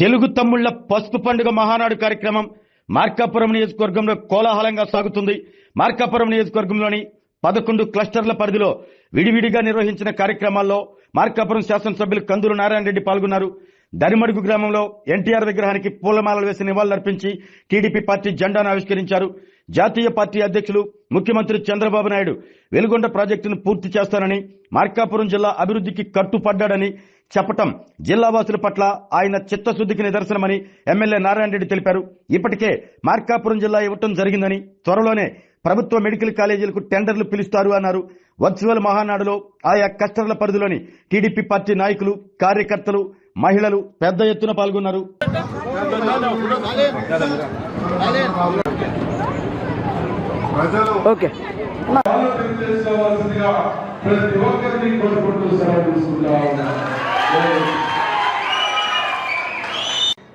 తెలుగు తమ్ముళ్ల పసుపు పండుగ మహానాడు కార్యక్రమం మార్కాపురం నియోజకవర్గంలో కోలాహలంగా సాగుతుంది. మార్కాపురం నియోజకవర్గంలోని 11 క్లస్టర్ల పరిధిలో విడివిడిగా నిర్వహించిన కార్యక్రమాల్లో మార్కాపురం శాసనసభ్యులు కందులు నారాయణ రెడ్డి పాల్గొన్నారు. దరిమడుగు గ్రామంలో ఎన్టీఆర్ విగ్రహానికి పూలమాలలు వేసి నివాళులర్పించి టీడీపీ పార్టీ జెండాను ఆవిష్కరించారు. జాతీయ పార్టీ అధ్యక్షులు ముఖ్యమంత్రి చంద్రబాబు నాయుడు వెలుగొండ ప్రాజెక్టును పూర్తి చేస్తానని, మార్కాపురం జిల్లా అభివృద్ధికి కట్టుపడ్డాడని చెప్పటం జిల్లావాసుల పట్ల ఆయన చిత్తశుద్ధికి నిదర్శనమని ఎమ్మెల్యే నారాయణ రెడ్డి తెలిపారు. ఇప్పటికే మార్కాపురం జిల్లా ఇవ్వటం జరిగిందని, త్వరలోనే ప్రభుత్వ మెడికల్ కాలేజీలకు టెండర్లు పిలుస్తారు అన్నారు. వర్చువల్ మహానాడులో ఆయా క్లస్టర్ల పరిధిలోని టీడీపీ పార్టీ నాయకులు, కార్యకర్తలు, మహిళలు పెద్ద ఎత్తున పాల్గొన్నారు.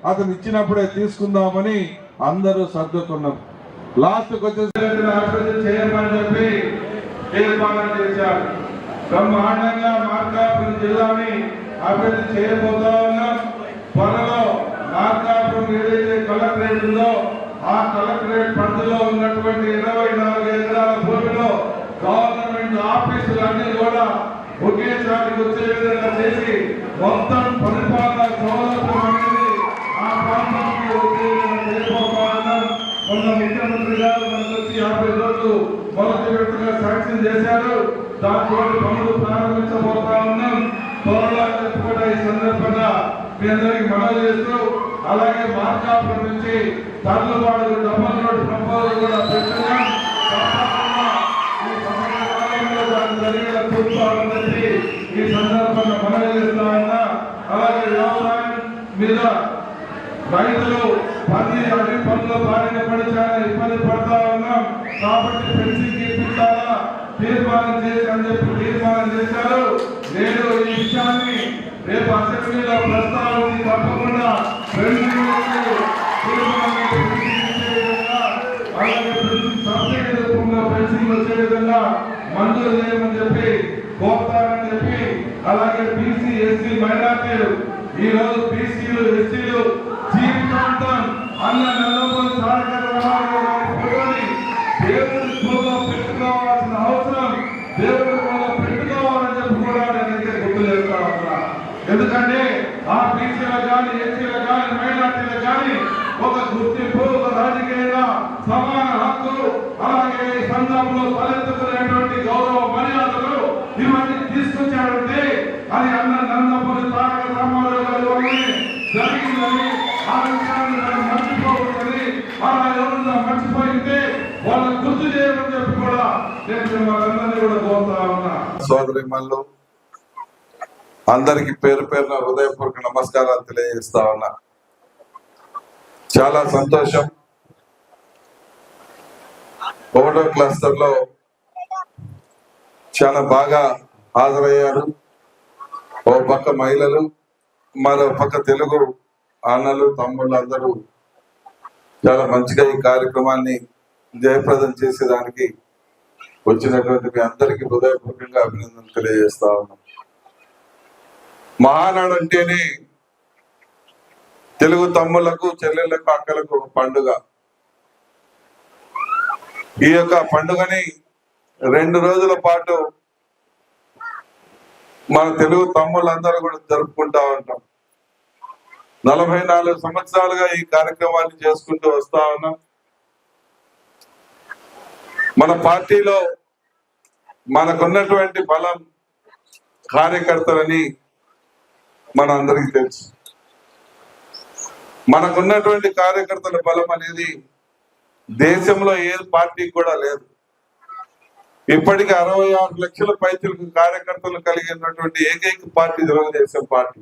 అతను ఇచ్చినప్పుడే తీసుకుందామని అందరూ సర్దుకున్నాం. లాస్ట్కి వచ్చేసి చేయమని చెప్పి తీర్మానం చేశారు. బ్రహ్మాండంగా మార్కాపురం జిల్లాని అభివృద్ధి చేయబోతా ఉన్నాం. త్వరలో మార్కాపురం ఏదైతే కలెక్టరేట్ ఉందో ఆ కలెక్టరేట్ పరిధిలో ఉన్నటువంటి 24 ఎకరాల భూమిలో గవర్నమెంట్ ఆఫీసులన్నీ కూడా ఒకేసారికి వచ్చే విధంగా చేసి మొత్తం పరిపాలన సౌలభ్యం అనేది ఆ ప్రాంతానికి వచ్చే విధంగా చేయబోతా ఉన్నాం. మొన్న ముఖ్యమంత్రి గారు మనకు వచ్చి 50 రోజులు మొదటి విడతగా శాంక్షన్ చేశారు. దాంతో పనులు ప్రారంభించబోతా ఉన్నాం. త్వరలో కూడా ఈ సందర్భంగా మీ అందరికి మనవి చేస్తూ, అలాగే మార్కాపురం నుంచి తర్లుబాడు డబల్ రోడ్ ప్రపోజల్ కూడా పెట్టున్నాం. ఈ సందర్భంగా మనవి చేస్తా ఉన్నా. అలాగే వ్యవసాయం మీద రైతులు అన్ని పనుల బారిన పడి చాలా ఇబ్బంది పడతా ఉన్నాం. కాబట్టి పెన్షన్ ఇప్పించాలా తీర్మానం చేసి అని చెప్పి తీర్మానం చేశారు. నేను ఈ విషయాన్ని రేపు అసెంబ్లీలో ప్రస్తావించి తప్పకుండా సబ్సిడీ రూపంలో పెన్షన్ వచ్చే విధంగా మంజూరు చేయమని చెప్పి కోరుతారని చెప్పి, అలాగే బీసీ, ఎస్సీ, మైనార్టీలు ఈ రోజు బీసీలు, ఎస్సీలు జీవితాంతం అన్న నెలకొని దేవుడి స్కూల్లో పెట్టుకోవాల్సిన అవసరం దేవుడి స్కూల్లో పెట్టుకోవాలని చెప్పి కూడా నేనైతే గుర్తు చేస్తా ఉన్నా. ఎందుకంటే ఆ బీసీలకు కానీ, ఎస్సీలకు కానీ, మైనార్టీలకు కానీ ఒక గుర్తింపు, ఒక రాజకీయంగా సమాన హక్కులు, అలాగే సంఘంలో తలెత్తుకునేటువంటి గౌరవ మర్యాదలు ఇవన్నీ తీసుకొచ్చాడంటే అది అన్న నందమూరి తారక రామారావు గారి వల్లనే జరిగిందని, ఆ విషయాన్ని మనం మర్చిపోకూడదని, అలా ఎవరన్నా మర్చిపోయింటే వాళ్ళని గుర్తు చేయమని చెప్పి కూడా నేను వాళ్ళందరినీ కూడా కోరుతా ఉన్నా. సోదరి మల్లు అందరికి పేరు పేరున హృదయపూర్వక నమస్కారాలు తెలియజేస్తా ఉన్నా. చాలా సంతోషం. 1వ క్లస్టర్ లో చాలా బాగా హాజరయ్యారు. ఓ పక్క మహిళలు, మరో పక్క తెలుగు అన్నలు, తమ్ముళ్ళు అందరూ చాలా మంచిగా ఈ కార్యక్రమాన్ని జయప్రదం చేసేదానికి వచ్చినటువంటి మీ అందరికీ హృదయపూర్వకంగా అభినందనలు తెలియజేస్తా ఉన్నాం. మహానాడు అంటేనే తెలుగు తమ్ముళ్లకు, చెల్లెళ్లకు, అక్కలకు ఒక పండుగ. ఈ యొక్క పండుగని 2 రోజుల పాటు మన తెలుగు తమ్ముళ్ళందరూ కూడా జరుపుకుంటా ఉంటాం. 44 సంవత్సరాలుగా ఈ కార్యక్రమాన్ని చేసుకుంటూ వస్తా ఉన్నాం. మన పార్టీలో మనకున్నటువంటి బలం కార్యకర్తలని మన అందరికీ తెలుసు. మనకున్నటువంటి కార్యకర్తల బలం అనేది దేశంలో ఏ పార్టీకి కూడా లేదు. ఇప్పటికీ 66 లక్షల పైచులకు కార్యకర్తలు కలిగినటువంటి ఏకైక పార్టీ తెలుగుదేశం పార్టీ.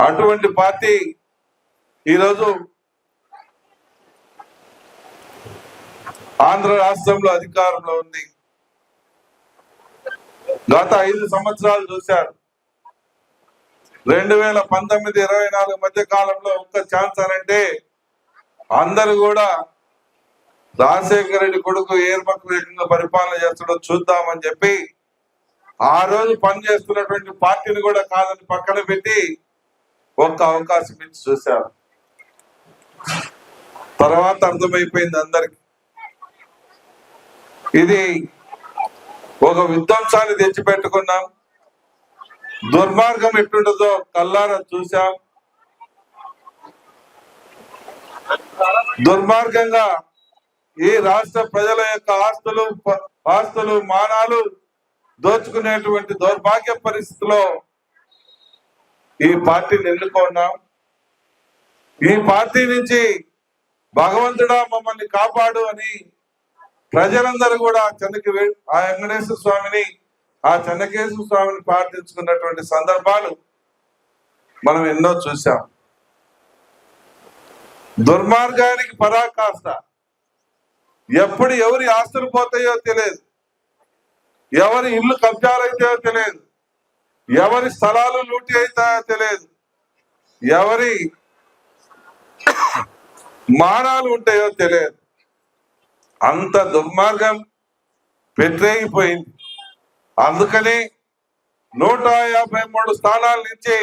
అటువంటి పార్టీ ఈరోజు ఆంధ్ర రాష్ట్రంలో అధికారంలో ఉంది. గత 5 సంవత్సరాలు చూశారు. 2019-24 మధ్య కాలంలో ఒక్క ఛాన్స్ అనంటే అందరూ కూడా రాజశేఖర రెడ్డి కొడుకు ఏర్పకు వేగంగా పరిపాలన చేస్తాడో చూద్దామని చెప్పి ఆ రోజు పనిచేస్తున్నటువంటి పార్టీని కూడా కాదని పక్కన పెట్టి ఒక్క అవకాశం ఇచ్చి చూశారు. తర్వాత అర్థమైపోయింది అందరికి ఇది ఒక విధ్వంసాన్ని తెచ్చిపెట్టుకున్నాం. దుర్మార్గం ఎట్లుంటుందో కల్లారా చూశాం. దుర్మార్గంగా ఈ రాష్ట్ర ప్రజల యొక్క ఆస్తులు మానాలు దోచుకునేటువంటి దౌర్భాగ్య పరిస్థితిలో ఈ పార్టీని ఎన్నుకున్నాం. ఈ పార్టీ నుంచి భగవంతుడా మమ్మల్ని కాపాడు అని ప్రజలందరూ కూడా ఆ వెంకటేశ్వర స్వామిని ఆ చెన్నకేశ్వర స్వామిని ప్రార్థించుకున్నటువంటి సందర్భాలు మనం ఎన్నో చూసాం. దుర్మార్గానికి పరాకాష్ట. ఎప్పుడు ఎవరి ఆస్తులు పోతాయో తెలియదు, ఎవరి ఇల్లు కబ్జాలైతాయో తెలియదు, ఎవరి స్థలాలు లూటి అవుతాయో తెలియదు, ఎవరి మానాలు ఉంటాయో తెలియదు. అంత దుర్మార్గం పెట్టేగిపోయింది. అందుకని 153 స్థానాల నుంచి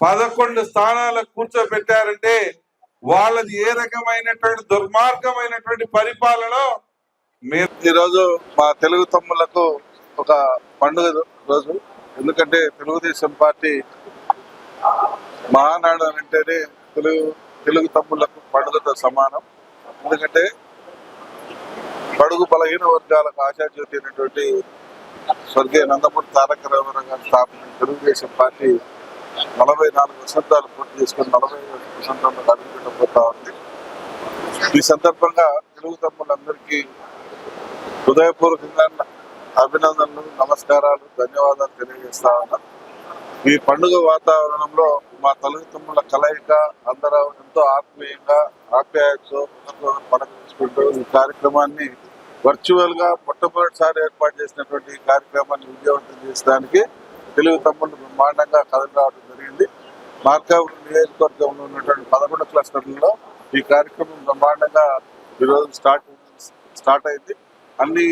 11 స్థానాలకు కూర్చోబెట్టారంటే వాళ్ళది ఏ రకమైనటువంటి దుర్మార్గమైనటువంటి పరిపాలన. మీరు ఈరోజు మా తెలుగు తమ్ముళ్లకు ఒక పండుగ రోజు. ఎందుకంటే తెలుగుదేశం పార్టీ మహానాడు అంటేనే తెలుగు తమ్ముళ్లకు పండుగతో సమానం. ఎందుకంటే బడుగు బలహీన వర్గాలకు ఆశాజ్యోతి అయినటువంటి స్వర్గీయ నందమూరి తారక రామారావు గారు స్థాపించిన తెలుగుదేశం పార్టీ 44 వసంతాలు పూర్తి చేసుకుని 45 వసంతంలో అడుగుపెట్టబోతా ఉంది. ఈ సందర్భంగా తెలుగు తమ్ములందరికీ హృదయపూర్వకంగా అభినందనలు, నమస్కారాలు, ధన్యవాదాలు తెలియజేస్తా ఉన్నా. ఈ పండుగ వాతావరణంలో మా తెలుగు తమ్ముల కలయిక అందరూ ఎంతో ఆత్మీయంగా ఆప్యాయతతో పలకరించుకుంటూ ఈ కార్యక్రమాన్ని వర్చువల్ గా మొట్టమొదటిసారి ఏర్పాటు చేసినటువంటి ఈ కార్యక్రమాన్ని విజయవంతం చేసడానికి తెలుగు తమ్ముళ్ళు బ్రహ్మాండంగా కథలు రావడం జరిగింది. మార్కాపురం నియోజకవర్గంలో ఉన్నటువంటి 11 క్లస్టర్లలో ఈ కార్యక్రమం బ్రహ్మాండంగా ఈరోజు స్టార్ట్ అయింది. అన్ని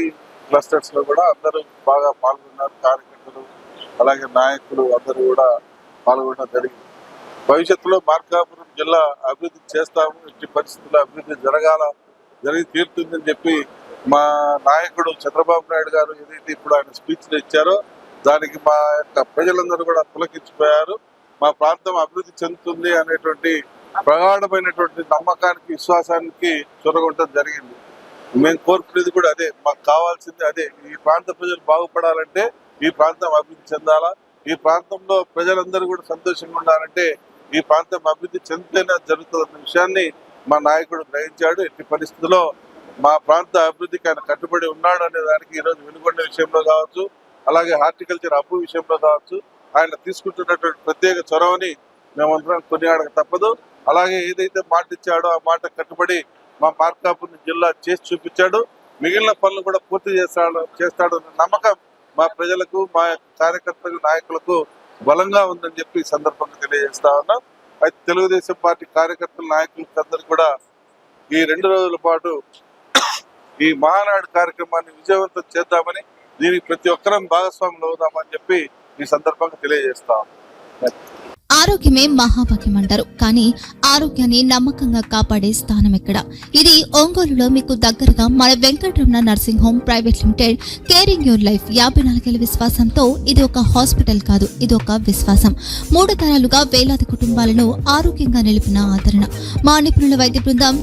క్లస్టర్స్ లో కూడా అందరూ బాగా పాల్గొన్నారు. కార్యకర్తలు అలాగే నాయకులు అందరూ కూడా పాల్గొనడం జరిగింది. భవిష్యత్తులో మార్కాపురం జిల్లా అభివృద్ధి చేస్తాము, ఇట్టి పరిస్థితుల్లో అభివృద్ధి జరిగి తీరుతుందని చెప్పి మా నాయకుడు చంద్రబాబు నాయుడు గారు ఏదైతే ఇప్పుడు ఆయన స్పీచ్లు ఇచ్చారో దానికి మా యొక్క ప్రజలందరూ కూడా పులకించిపోయారు. మా ప్రాంతం అభివృద్ధి చెందుతుంది అనేటువంటి ప్రగాఢమైనటువంటి నమ్మకానికి, విశ్వాసానికి చొరగొట్టడం జరిగింది. మేము కోరుకునేది కూడా అదే, మాకు కావాల్సింది అదే. ఈ ప్రాంత ప్రజలు బాగుపడాలంటే ఈ ప్రాంతం అభివృద్ధి చెందాలా, ఈ ప్రాంతంలో ప్రజలందరూ కూడా సంతోషంగా ఉండాలంటే ఈ ప్రాంతం అభివృద్ధి చెందితేనే జరుగుతుందన్న విషయాన్ని మా నాయకుడు గ్రహించాడు. ఎట్టి పరిస్థితుల్లో మా ప్రాంత అభివృద్ధికి ఆయన కట్టుబడి ఉన్నాడు అనే దానికి ఈరోజు వెనుకొండ విషయంలో కావచ్చు, అలాగే హార్టికల్చర్ అప్పు విషయంలో కావచ్చు, ఆయన తీసుకుంటున్నటువంటి ప్రత్యేక చొరవని మేమందరం కొనియాడక తప్పదు. అలాగే ఏదైతే మాట ఇచ్చాడో ఆ మాట కట్టుబడి మా మార్కాపురం జిల్లా చేసి చూపించాడు. మిగిలిన పనులు కూడా పూర్తి చేస్తాడు అన్న నమ్మకం మా ప్రజలకు, మా కార్యకర్తలకు, నాయకులకు బలంగా ఉందని చెప్పి ఈ సందర్భంగా తెలియజేస్తా ఉన్నాం. అయితే తెలుగుదేశం పార్టీ కార్యకర్తల నాయకులకు అందరూ కూడా ఈ 2 రోజుల పాటు ఈ మహానాడు కార్యక్రమాన్ని విజయవంతం చేద్దామని, దీనికి ప్రతి ఒక్కరం భాగస్వాములు అవుదామని చెప్పి ఈ సందర్భంగా తెలియజేస్తాం. ఆరోగ్యమే మహాభాగ్యం అంటారు, కానీ ఆరోగ్యాన్ని నమ్మకంగా కాపాడే స్థానం ఎక్కడ? ఇది ఒంగోలులో మీకు దగ్గరగా మన Venkataramana nursing home private limited. Caring your life 54 ఏళ్ల విశ్వాసంతో ఇది ఒక హాస్పిటల్ కాదు, ఇది ఒక విశ్వాసం. 3 తరాలుగా వేలాది కుటుంబాలను ఆరోగ్యంగా నిలిపిన ఆదరణ. మా నిపుణుల వైద్య బృందం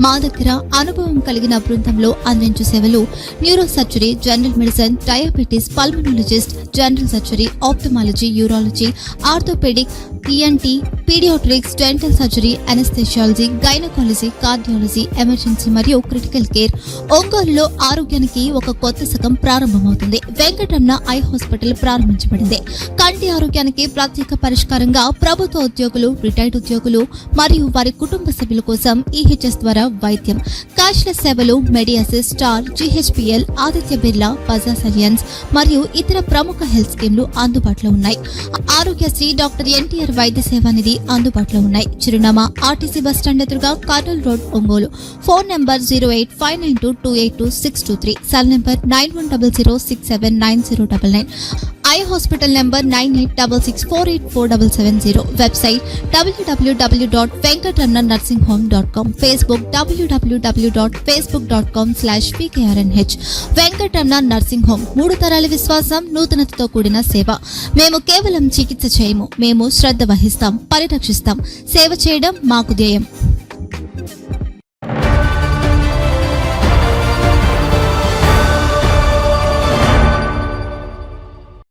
మా దగ్గర అనుభవం కలిగిన బృందంలో అందించే సేవలు neuro surgery, general medicine, diabetes, pulmonologist, general surgery, ophthalmology, urology, orthopaedic, ENT, paediatrics, dental surgery, anaesthesiology, gynaecology, cardiology, emergency మరియు క్రిటికల్ కేర్. ఒంగోలులో ఆరోగ్యానికి ఒక కొత్త శకం ప్రారంభమవుతుంది. వెంకటరమణ ఐ హాస్పిటల్ ప్రారంభించబడింది. కంటి ఆరోగ్యానికి ప్రత్యేక పరిష్కారంగా ప్రభుత్వ ఉద్యోగులు, రిటైర్డ్ ఉద్యోగులు మరియు వారి కుటుంబ సభ్యుల కోసం ఈహెచ్ఎస్ ద్వారా వైద్యం. క్యాష్లెస్ సేవలు మెడియాసిస్, Star, GHPL, Aditya Birla, Bajaj Allianz మరియు ఇతర ప్రముఖ హెల్త్ స్కీమ్లు అందుబాటులో ఉన్నాయి. ఆరోగ్యశ్రీ, డాక్టర్ ఎన్టీఆర్ వైద్య సేవా నిధి అందుబాటులో ఉన్నాయి. చిరునామా ఆర్టీసీ బస్ స్టాండ్ ఎదురుగా, Kurnool road, Ongole. Phone number 08592282623, cell number 9100679099. Eye hospital number 9866484770. Website www.venkatramannursing.com. Facebook www.facebook.com/pkrnh. Venkataramana nursing home, 3 తరాల విశ్వాసం, నూతనతతో కూడిన సేవ. మేము కేవలం చికిత్స చేయము, మేము శ్రద్ధ వహిస్తాం, పరిరక్షిస్తాం. సేవ చేయడం మాకు ధ్యేయం.